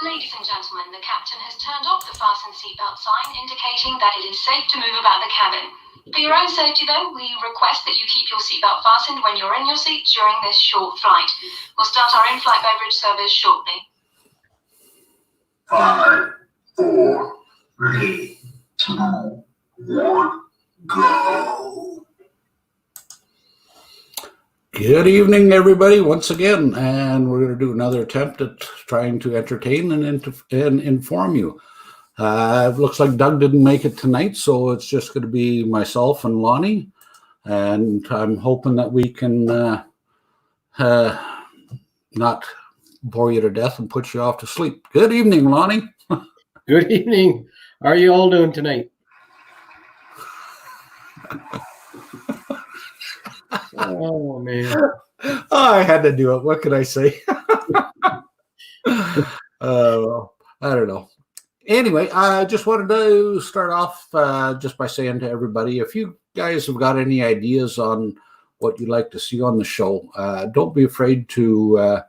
Ladies and gentlemen, the captain has turned off the fasten seatbelt sign, indicating that it is safe to move about the cabin. For your own safety, though, we request that you keep your seatbelt fastened when you're in your seat during this short flight. We'll start our in-flight beverage service shortly. 5, 4, 3, 2, 1, go. Good evening, everybody, once again, and we're going to do another attempt at trying to entertain and inform you. It looks like Doug didn't make it tonight, so it's just going to be myself and Lonnie, and I'm hoping that we can not bore you to death and put you off to sleep. Good evening, Lonnie. Good evening. How are you all doing tonight? Oh, man. Oh, I had to do it. What could I say? I don't know. Anyway, I just wanted to start off just by saying to everybody, if you guys have got any ideas on what you'd like to see on the show, don't be afraid to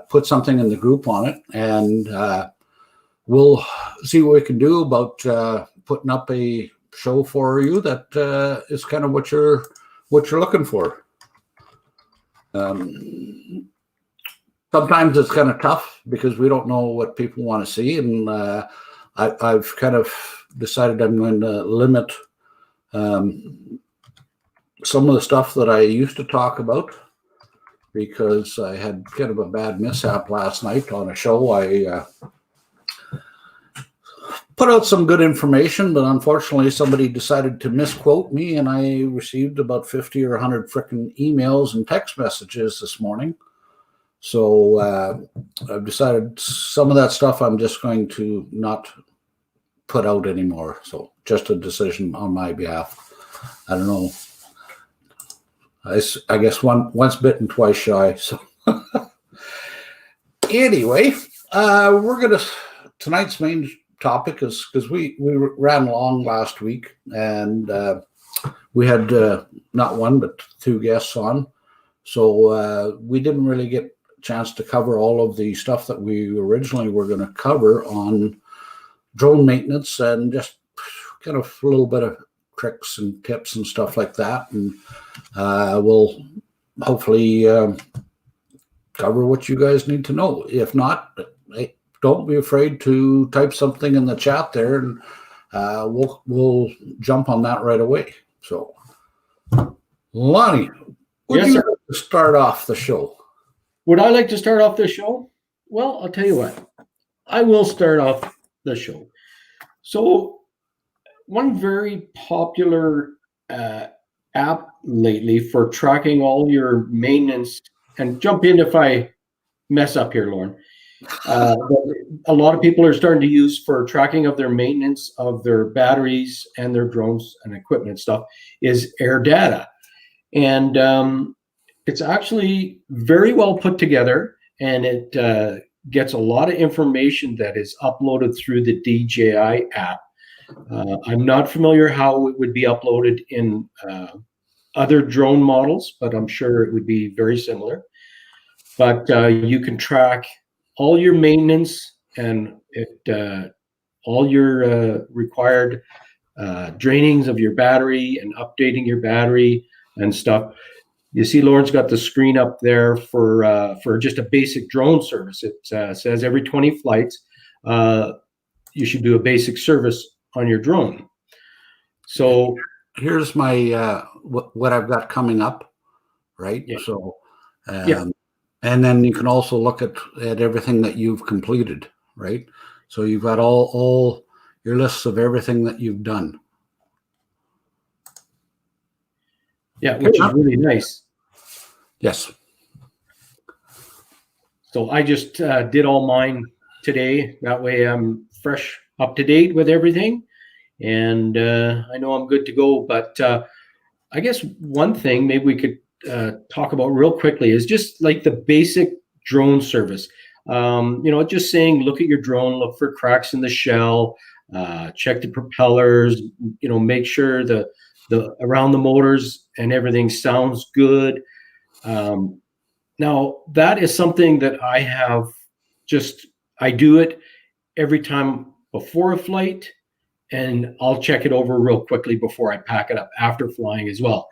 put something in the group on it, and we'll see what we can do about putting up a show for you that is kind of what you're looking for. Sometimes it's kind of tough because we don't know what people want to see, and I've kind of decided I'm going to limit some of the stuff that I used to talk about, because I had kind of a bad mishap last night on a show. I put out some good information, but unfortunately somebody decided to misquote me, and I received about 50 or 100 frickin' emails and text messages this morning. So I've decided some of that stuff I'm just going to not put out anymore. So just a decision on my behalf. I don't know. I guess once bitten, twice shy. So anyway, we're going to, tonight's main topic is, because we ran long last week, and we had not one but two guests on, so we didn't really get a chance to cover all of the stuff that we originally were going to cover on drone maintenance, and just kind of a little bit of tricks and tips and stuff like that, and we'll hopefully cover what you guys need to know. If not, don't be afraid to type something in the chat there, and we'll jump on that right away. So, Lonnie, would you like to start off the show? Would I like to start off the show? Well, I'll tell you what. I will start off the show. So, one very popular app lately for tracking all your maintenance, and jump in if I mess up here, Lauren. A lot of people are starting to use for tracking of their maintenance of their batteries and their drones and equipment stuff is AirData. And it's actually very well put together, and it gets a lot of information that is uploaded through the DJI app. I'm not familiar how it would be uploaded in other drone models, but I'm sure it would be very similar. But you can track all your maintenance and all your required drainings of your battery and updating your battery and stuff. You see Lauren's got the screen up there for just a basic drone service. It says every 20 flights, you should do a basic service on your drone. So here's my what I've got coming up, right? Yeah. So and then you can also look at everything that you've completed, right? So you've got all your lists of everything that you've done. Yeah, which is really nice. Yes. So I just did all mine today. That way I'm fresh, up to date with everything. And I know I'm good to go. But I guess one thing maybe we could talk about real quickly is just like the basic drone service. Just saying, look at your drone, look for cracks in the shell, check the propellers, make sure the around the motors and everything sounds good. Now that is something that I have just I do it every time before a flight, and I'll check it over real quickly before I pack it up after flying as well.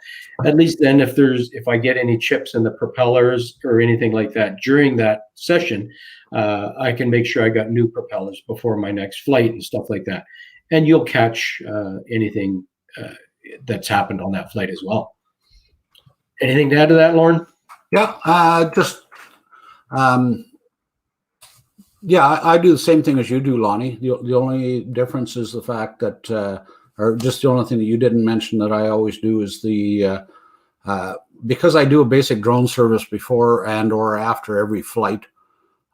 At least then, if I get any chips in the propellers or anything like that during that session, I can make sure I got new propellers before my next flight and stuff like that. And you'll catch anything that's happened on that flight as well. Anything to add to that, Lauren? Yeah, yeah, I do the same thing as you do, Lonnie. The only difference is the fact that, or just the only thing that you didn't mention that I always do is the, because I do a basic drone service before and or after every flight,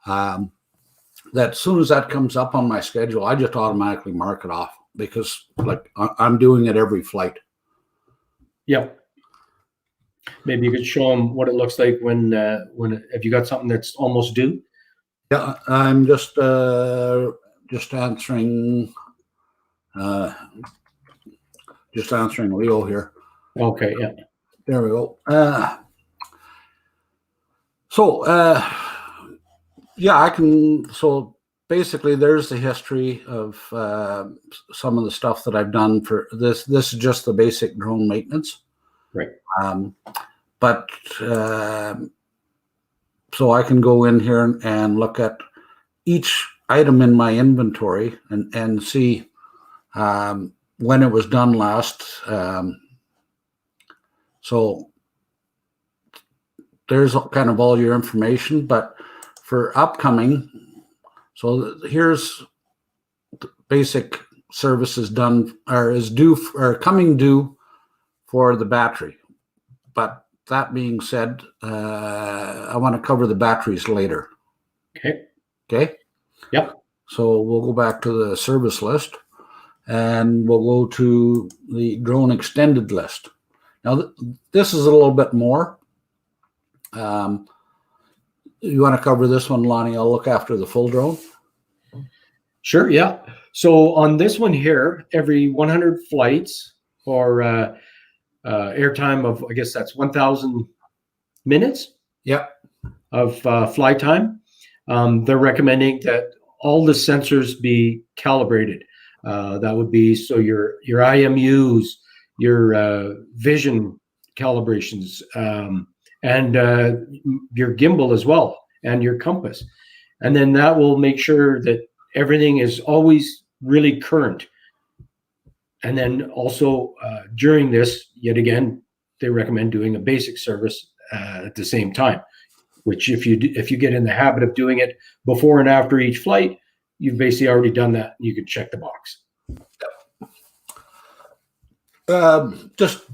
that as soon as that comes up on my schedule, I just automatically mark it off because like I'm doing it every flight. Yep. Maybe you could show them what it looks like when have you got something that's almost due? Yeah, I'm just answering Leo here. Okay, yeah. There we go. Yeah, I can. So basically, there's the history of some of the stuff that I've done for this. This is just the basic drone maintenance. Right. But so I can go in here and look at each item in my inventory and see when it was done last. So there's kind of all your information, but for upcoming, so here's basic services done or is due or coming due for the battery. But that being said, I want to cover the batteries later. Okay. Okay. Yep. So we'll go back to the service list and we'll go to the drone extended list. Now, this is a little bit more. You want to cover this one, Lonnie? I'll look after the full drone. Sure, yeah. So on this one here, every 100 flights or airtime of, I guess that's 1,000 minutes. Yep. Of flight time. They're recommending that all the sensors be calibrated. That would be so your IMUs, your vision calibrations, and your gimbal as well, and your compass. And then that will make sure that everything is always really current. And then also during this, yet again, they recommend doing a basic service at the same time, which if you get in the habit of doing it before and after each flight, you've basically already done that. You could check the box. Just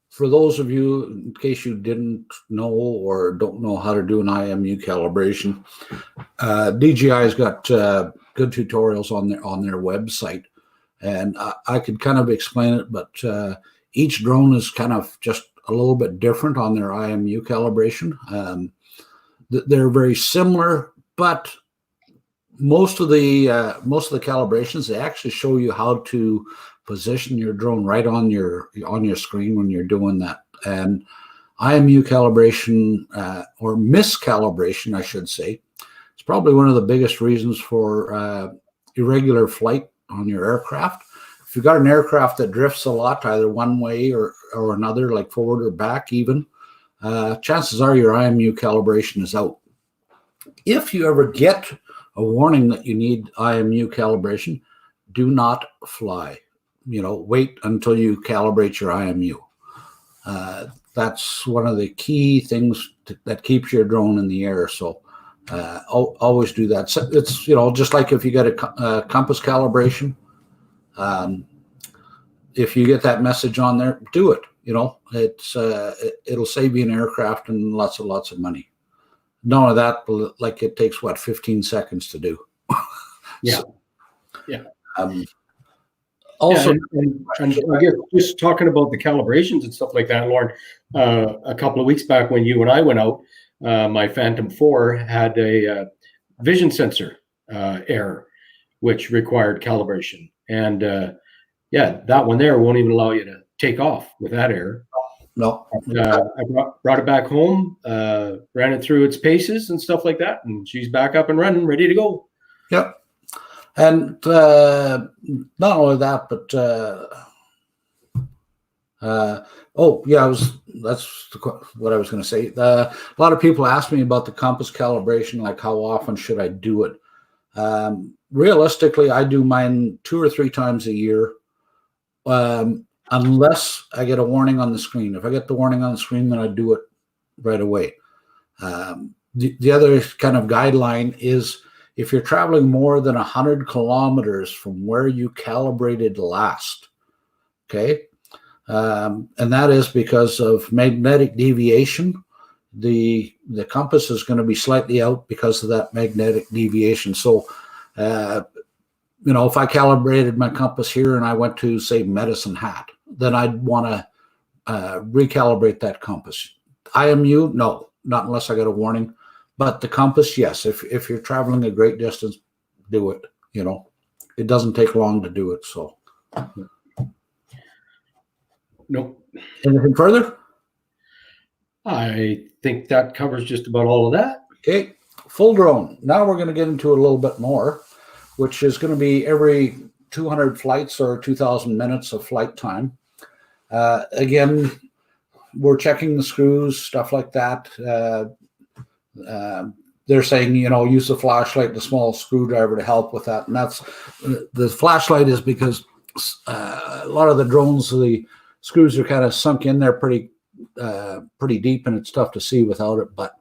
for those of you, in case you didn't know or don't know how to do an IMU calibration, DJI's got good tutorials on their website, and I could kind of explain it, but each drone is kind of just a little bit different on their IMU calibration. They're very similar, but most of the calibrations, they actually show you how to position your drone right on your screen when you're doing that. And IMU calibration or miscalibration, I should say, is probably one of the biggest reasons for irregular flight on your aircraft. If you've got an aircraft that drifts a lot, either one way or another, like forward or back even, chances are your IMU calibration is out. If you ever get a warning that you need IMU calibration, do not fly. Wait until you calibrate your IMU. That's one of the key things that keeps your drone in the air. So always do that. So it's, just like if you get a compass calibration, if you get that message on there, do it. It'll save you an aircraft and lots of money. None of that, like it takes 15 seconds to do. Yeah. So, yeah. Also, and I guess just talking about the calibrations and stuff like that, Lauren, a couple of weeks back when you and I went out, my Phantom 4 had a vision sensor error, which required calibration. And that one there won't even allow you to take off with that error. No. I brought it back home, ran it through its paces and stuff like that, and she's back up and running, ready to go. Yep. And not only that, but that's what I was going to say. A lot of people ask me about the compass calibration, like how often should I do it? Realistically, I do mine 2 or 3 times a year, unless I get a warning on the screen. If I get the warning on the screen, then I do it right away. The other kind of guideline is if you're traveling more than 100 kilometers from where you calibrated last, okay? And that is because of magnetic deviation. The compass is going to be slightly out because of that magnetic deviation. So, if I calibrated my compass here and I went to, say, Medicine Hat, then I'd want to recalibrate that compass. IMU, no, not unless I got a warning. But the compass, yes. If you're traveling a great distance, do it. It doesn't take long to do it. So, Nope. Anything further? I think that covers just about all of that. Okay, full drone. Now we're going to get into a little bit more, which is going to be every 200 flights or 2,000 minutes of flight time. Again, we're checking the screws, stuff like that. They're saying, use the flashlight, the small screwdriver to help with that. And that's the flashlight is because a lot of the drones, the screws are kind of sunk in there pretty deep, and it's tough to see without it. But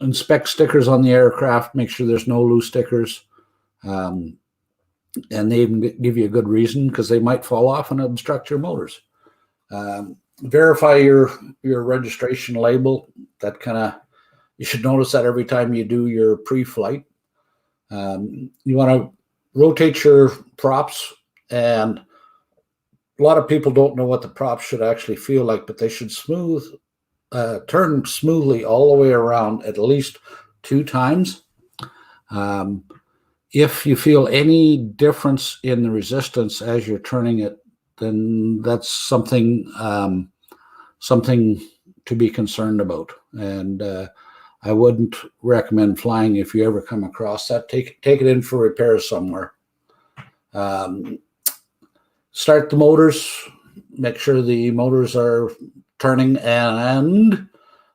inspect stickers on the aircraft, make sure there's no loose stickers. And they even give you a good reason because they might fall off and obstruct your motors. Verify your registration label. That you should notice that every time you do your pre-flight. You want to rotate your props, and a lot of people don't know what the props should actually feel like, but they should turn smoothly all the way around at least 2 times. If you feel any difference in the resistance as you're turning it, then that's something to be concerned about. And I wouldn't recommend flying if you ever come across that. Take it in for repairs somewhere. Start the motors. Make sure the motors are turning and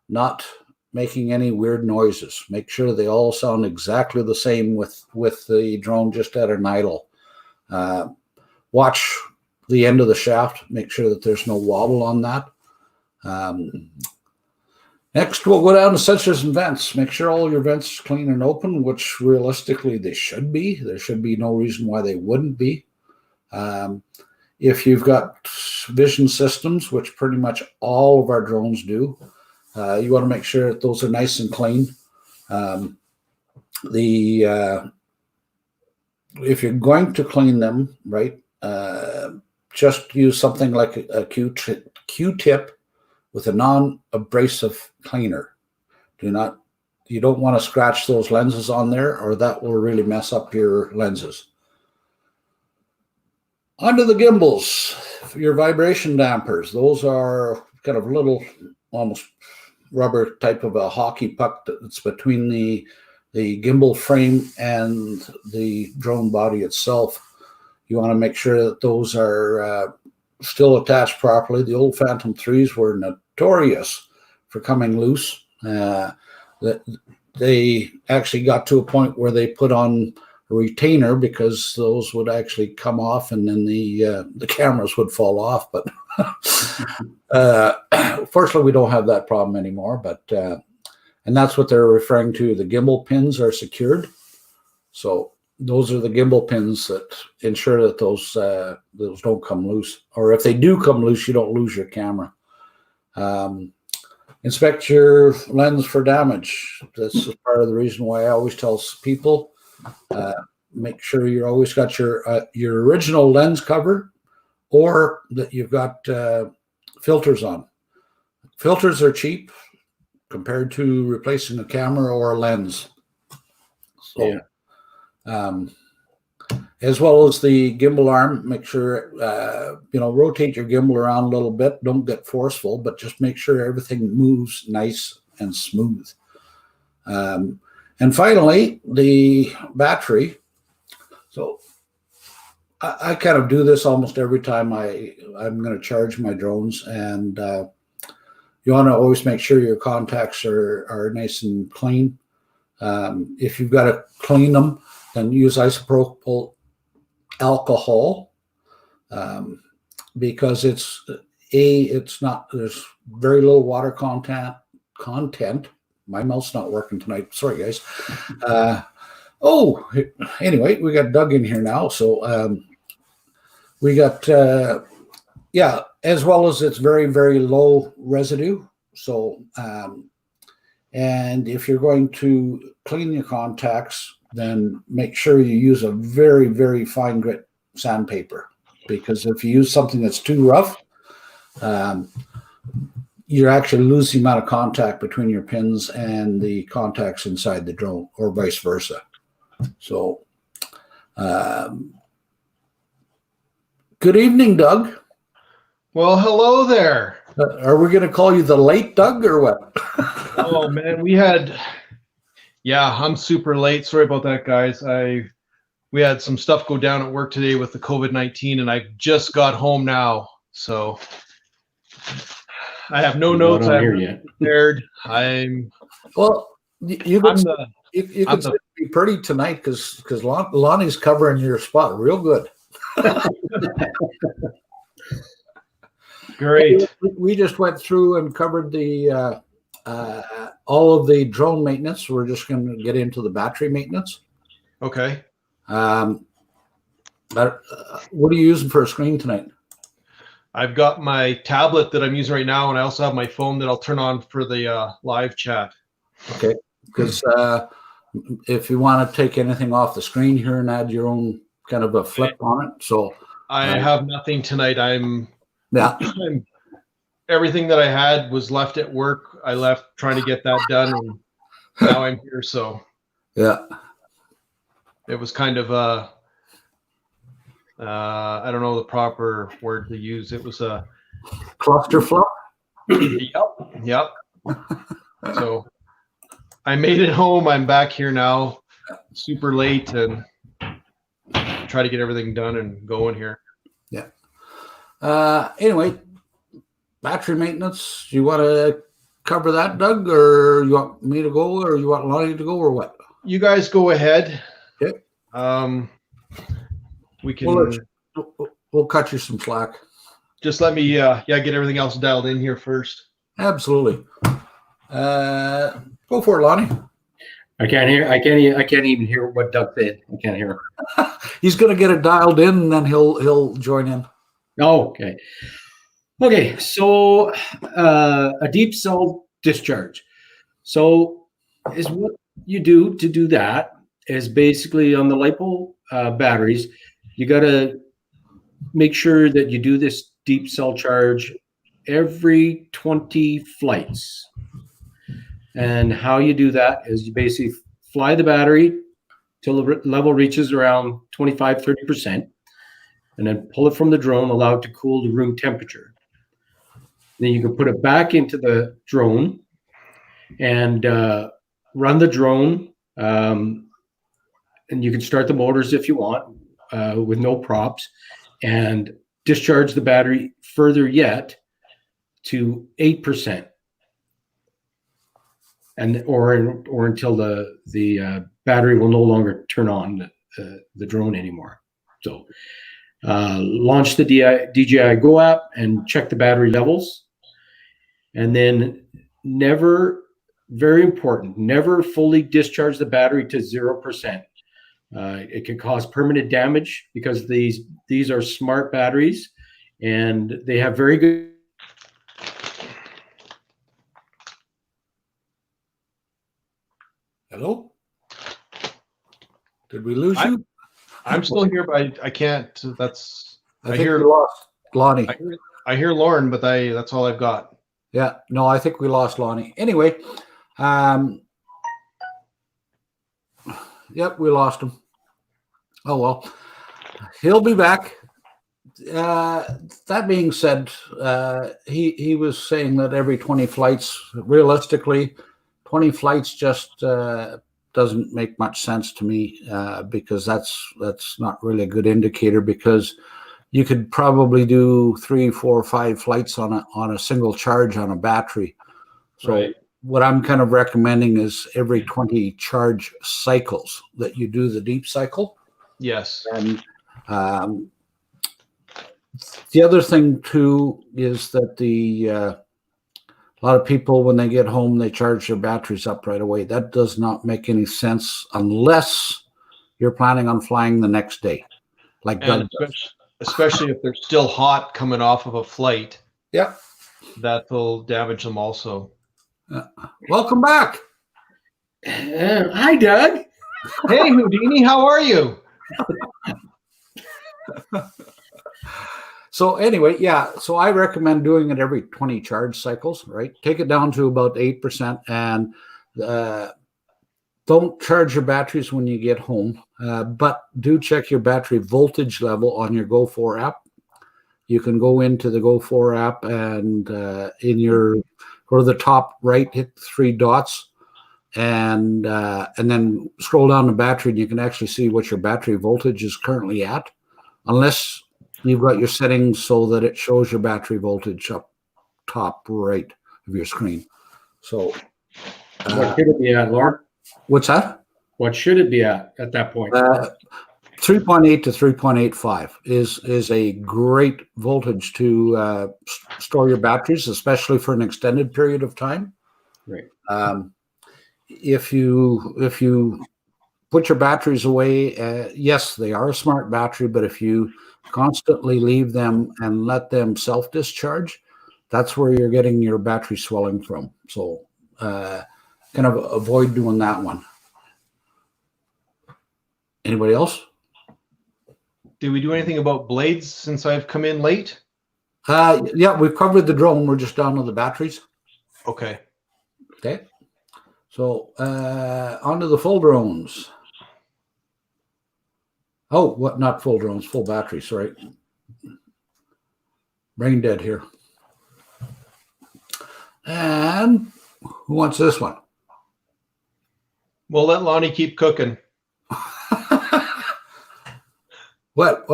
not making any weird noises. Make sure they all sound exactly the same with the drone just at an idle. Watch the end of the shaft. Make sure that there's no wobble on that. Next, we'll go down to sensors and vents. Make sure all your vents are clean and open, which realistically they should be. There should be no reason why they wouldn't be. If you've got vision systems, which pretty much all of our drones do, you want to make sure that those are nice and clean. If you're going to clean them, right, just use something like a Q-tip with a non-abrasive cleaner. You don't want to scratch those lenses on there, or that will really mess up your lenses. Onto the gimbals, your vibration dampers. Those are kind of little, almost rubber type of a hockey puck that's between the gimbal frame and the drone body itself. You want to make sure that those are still attached properly. The old Phantom 3s were notorious for coming loose. They actually got to a point where they put on a retainer because those would actually come off, and then the cameras would fall off. But fortunately, we don't have that problem anymore. But and that's what they're referring to. The gimbal pins are secured, so those are the gimbal pins that ensure that those don't come loose. Or if they do come loose, you don't lose your camera. Inspect your lens for damage. This is part of the reason why I always tell people, make sure you always got your original lens covered, or that you've got filters on. Filters are cheap compared to replacing a camera or a lens. So, yeah. as well as the gimbal arm. Make sure, rotate your gimbal around a little bit. Don't get forceful, but just make sure everything moves nice and smooth. And finally, the battery. So I kind of do this almost every time I'm going to charge my drones, and you want to always make sure your contacts are nice and clean. If you've got to clean them, then use isopropyl alcohol, because it's not, there's very little water content. My mouth's not working tonight. Sorry, guys. Anyway, we got Doug in here now. So we got, as well as it's very, very low residue. So, and if you're going to clean your contacts, then make sure you use a very, very fine grit sandpaper, because if you use something that's too rough, you're actually losing the amount of contact between your pins and the contacts inside the drone, or vice versa. So, good evening, Doug. Well, hello there. Are we going to call you the late Doug or what? Oh man, I'm super late. Sorry about that, guys. We had some stuff go down at work today with the COVID-19, and I just got home now, so I have no notes. I haven't yet prepared. You can be pretty tonight because Lonnie's covering your spot real good. Great. We just went through and covered the all of the drone maintenance. We're just going to get into the battery maintenance. Okay. What are you using for a screen tonight? I've got my tablet that I'm using right now, and I also have my phone that I'll turn on for the live chat. Okay, because if you want to take anything off the screen here and add your own kind of a flip on it. So I have nothing tonight. Yeah. Everything that I had was left at work. I left trying to get that done, and now I'm here. So yeah, it was kind of I don't know the proper word to use. It was a cluster flop. Yep. So I made it home. I'm back here now, super late, and try to get everything done and going here. Yeah. Anyway, battery maintenance. You want to cover that, Doug, or you want me to go, or you want Lonnie to go, or what? You guys go ahead. Okay. We can. We'll cut you some slack. Just let me, get everything else dialed in here first. Absolutely. Go for it, Lonnie. I can't even hear what Doug said. I can't hear him. He's going to get it dialed in, and then he'll join in. Oh, okay. Okay, so a deep cell discharge. So is what you do to do that is basically on the LiPo batteries, you got to make sure that you do this deep cell charge every 20 flights. And how you do that is you basically fly the battery till the level reaches around 25, 30%, and then pull it from the drone, allow it to cool to room temperature. Then you can put it back into the drone and run the drone. And you can start the motors if you want with no props, and discharge the battery further yet to 8%. Or until the battery will no longer turn on the drone anymore. So launch the DJI Go app and check the battery levels, and then very important, never fully discharge the battery to 0%. It can cause permanent damage because these are smart batteries, and they have very good. Hello? Did we lose you? I'm still here, but I can't. I hear we lost Lonnie. I hear Lauren, but that's all I've got. Yeah, no, I think we lost Lonnie. Anyway, yep, we lost him. Oh well. He'll be back. That being said, he was saying that every 20 flights, realistically, 20 flights just doesn't make much sense to me, because that's not really a good indicator, because you could probably do 3, 4, 5 flights on a single charge on a battery. So Right. what I'm kind of recommending is every 20 charge cycles that you do the deep cycle. Yes. And the other thing too is that a lot of people, when they get home, they charge their batteries up right away. That does not make any sense unless you're planning on flying the next day, like And Doug does. especially if they're still hot coming off of a flight, Yeah. that will damage them also. Welcome back. Hi, Doug. Hey, Houdini, how are you? So anyway, yeah, so I recommend doing it every 20 charge cycles, right? Take it down to about 8%, and don't charge your batteries when you get home, but do check your battery voltage level on your Go4 app. You can go into the Go4 app and go to the top right, hit 3 dots, and then scroll down the battery, and you can actually see what your battery voltage is currently at, unless you've got your settings so that it shows your battery voltage up top right of your screen. So What should it be at, Lauren? what's that? What should it be at that point? 3.8 to 3.85 is a great voltage to store your batteries, especially for an extended period of time. Right. If you put your batteries away, yes, they are a smart battery, but if you constantly leave them and let them self-discharge, that's where you're getting your battery swelling from. So kind of avoid doing that one. Anybody else? Did we do anything about blades since I've come in late? Yeah, we've covered the drone. We're just down to the batteries. Okay. Okay. So onto the full drones. Oh, what? Not full drones, full batteries. Sorry. Brain dead here. And who wants this one? We'll let Lonnie keep cooking. What?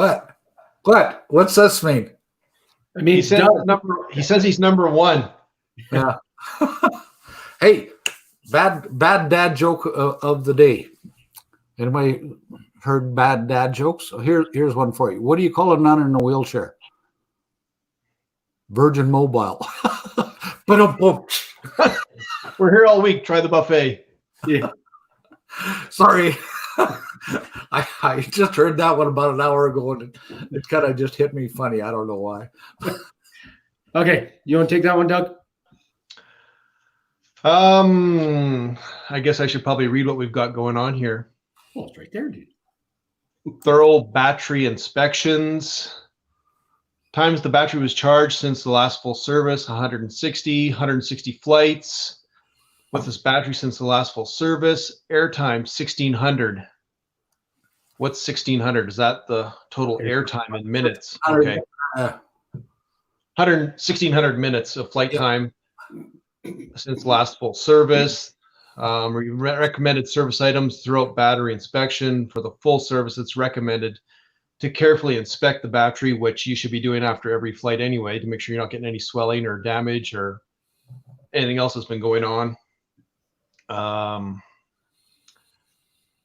What's this mean? I mean, He says he's number 1. Yeah. Hey, bad dad joke of the day. Anybody heard bad dad jokes? So here's one for you. What do you call a nun in a wheelchair? Virgin Mobile. But We're here all week. Try the buffet. yeah. sorry. I just heard that one about an hour ago, and it kind of just hit me funny. I don't know why. Okay, you want to take that one, Doug? I guess I should probably read what we've got going on here. Oh, it's right there, dude. Thorough battery inspections. Times the battery was charged since the last full service, 160 flights. With this battery since the last full service, airtime 1600. What's 1600? Is that the total airtime in minutes? Okay. 1600 minutes of flight time since last full service. Recommended service items throughout battery inspection. For the full service, it's recommended to carefully inspect the battery, which you should be doing after every flight anyway, to make sure you're not getting any swelling or damage or anything else that's been going on.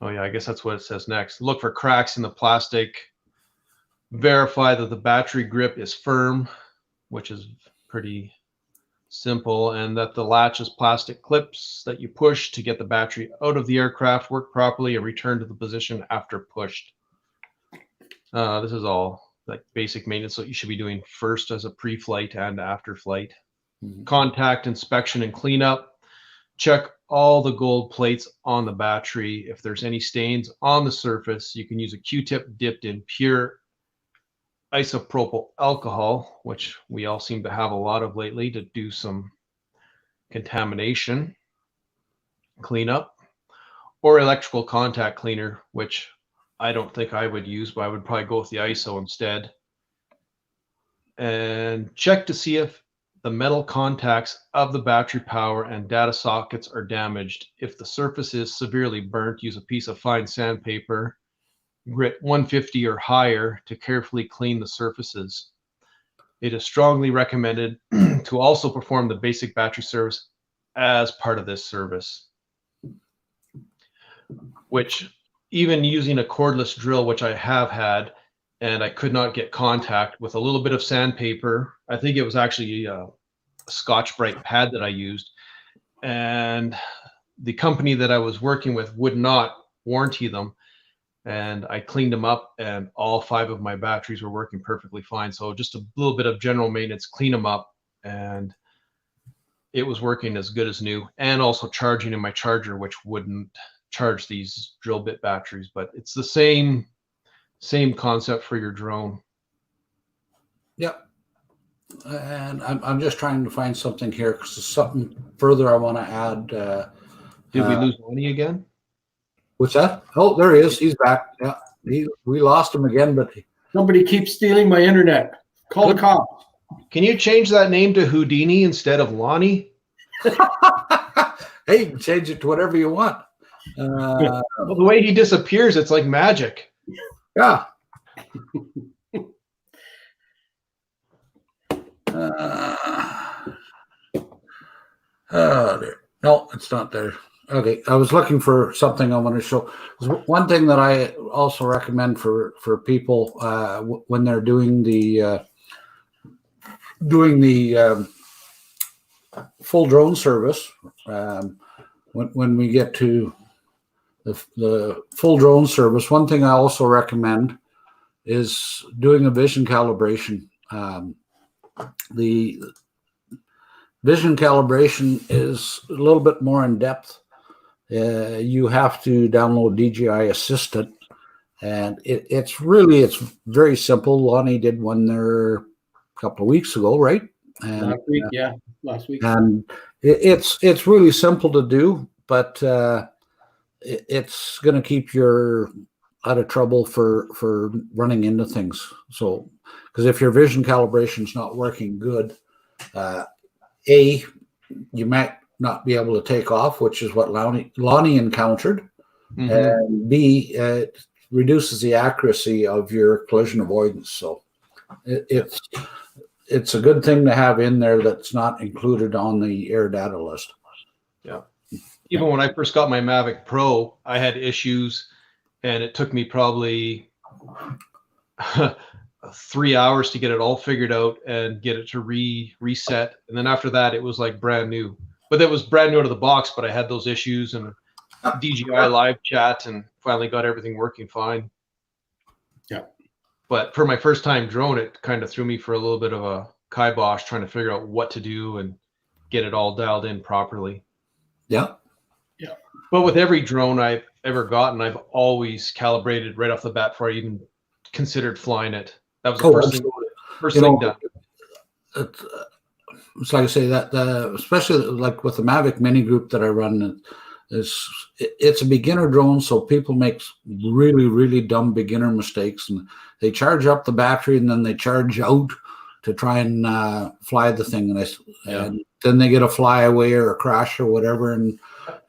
Oh yeah, I guess that's what it says next. Look for cracks in the plastic. Verify that the battery grip is firm, which is pretty simple, and that the latches plastic clips that you push to get the battery out of the aircraft work properly and return to the position after pushed. This is all like basic maintenance that you should be doing first as a pre-flight and after flight. Contact inspection and cleanup. Check all the gold plates on the battery. If there's any stains on the surface, you can use a Q-tip dipped in pure isopropyl alcohol, which we all seem to have a lot of lately, to do some contamination cleanup, or electrical contact cleaner, which I don't think I would use, but I would probably go with the ISO instead. And check to see if the metal contacts of the battery power and data sockets are damaged. If the surface is severely burnt, use a piece of fine sandpaper, grit 150 or higher, to carefully clean the surfaces. It is strongly recommended to also perform the basic battery service as part of this service, which even using a cordless drill, which I have had, and I could not get contact with a little bit of sandpaper. I think it was actually a Scotch-Brite pad that I used, and the company that I was working with would not warranty them. And I cleaned them up, and all 5 of my batteries were working perfectly fine. So just a little bit of general maintenance, clean them up, and it was working as good as new. And also charging in my charger, which wouldn't charge these drill bit batteries, but it's the same concept for your drone. Yep. And I'm just trying to find something here because there's something further I want to add. Did we lose money again? What's that? Oh, there he is. He's back. Yeah, we lost him again, but Somebody keeps stealing my internet. Call the cops. Can you change that name to Houdini instead of Lonnie? hey, you can change it to whatever you want. Well, the way he disappears, it's like magic. Yeah. Oh, there. No, it's not there. Okay, I was looking for something I want to show. One thing that I also recommend for people when they're doing the full drone service, when we get to the full drone service, one thing I also recommend is doing a vision calibration. The vision calibration is a little bit more in depth. You have to download DJI Assistant, and it's very simple. Lonnie did one there a couple of weeks ago, right? And, last week. And it's really simple to do, but it's going to keep you out of trouble for running into things. So, because if your vision calibration is not working good, you might not be able to take off, which is what Lonnie encountered, and B, it reduces the accuracy of your collision avoidance. So it's a good thing to have in there that's not included on the AirData list. Yeah. Even when I first got my Mavic Pro, I had issues, and it took me probably 3 hours to get it all figured out and get it to reset. And then after that, it was like brand new. But it was brand new out of the box, but I had those issues and DJI live chat and finally got everything working fine. Yeah. But for my first time drone, it kind of threw me for a little bit of a kibosh trying to figure out what to do and get it all dialed in properly. Yeah. Yeah. But with every drone I've ever gotten, I've always calibrated right off the bat before I even considered flying it. That was the first thing done. It's like I say that especially like with the Mavic Mini Group that I run, it's a beginner drone, so people make really, really dumb beginner mistakes, and they charge up the battery and then they charge out to try and fly the thing, and then they get a flyaway or a crash or whatever, and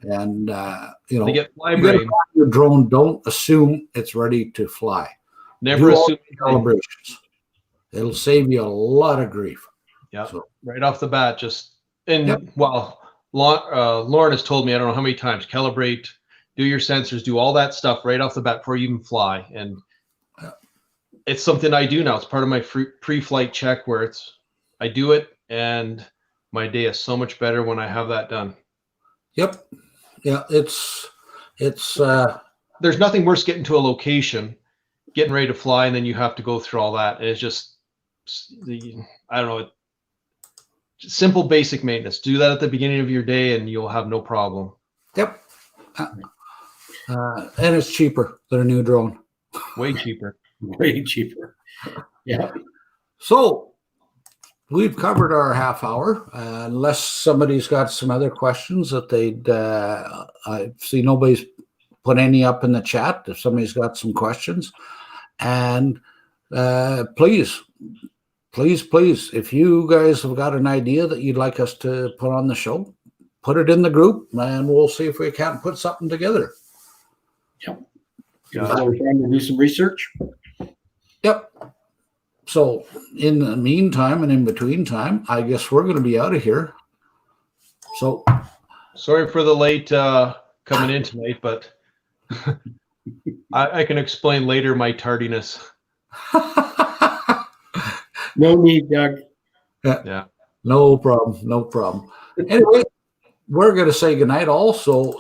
they get fly you brain. your drone. Don't assume it's ready to fly. Never assume calibrations. It'll save you a lot of grief. Yeah, so, right off the bat, well, Lauren has told me, I don't know how many times, calibrate, do your sensors, do all that stuff right off the bat before you even fly. And it's something I do now. It's part of my pre-flight check where I do it, and my day is so much better when I have that done. Yep. Yeah, it's there's nothing worse getting to a location, getting ready to fly, and then you have to go through all that. And it's just, I don't know, simple basic maintenance. Do that at the beginning of your day and you'll have no problem. Yep. And it's cheaper than a new drone. Way cheaper. Way cheaper. Yeah. So we've covered our half hour. Unless somebody's got some other questions that I see nobody's put any up in the chat if somebody's got some questions. And please, if you guys have got an idea that you'd like us to put on the show, put it in the group, and we'll see if we can't put something together. Yep. We're trying to do some research. Yep. So in the meantime and in between time, I guess we're going to be out of here. So sorry for the late coming in tonight, but I can explain later my tardiness. No need, Doug. Yeah. No problem. Anyway, we're going to say goodnight also.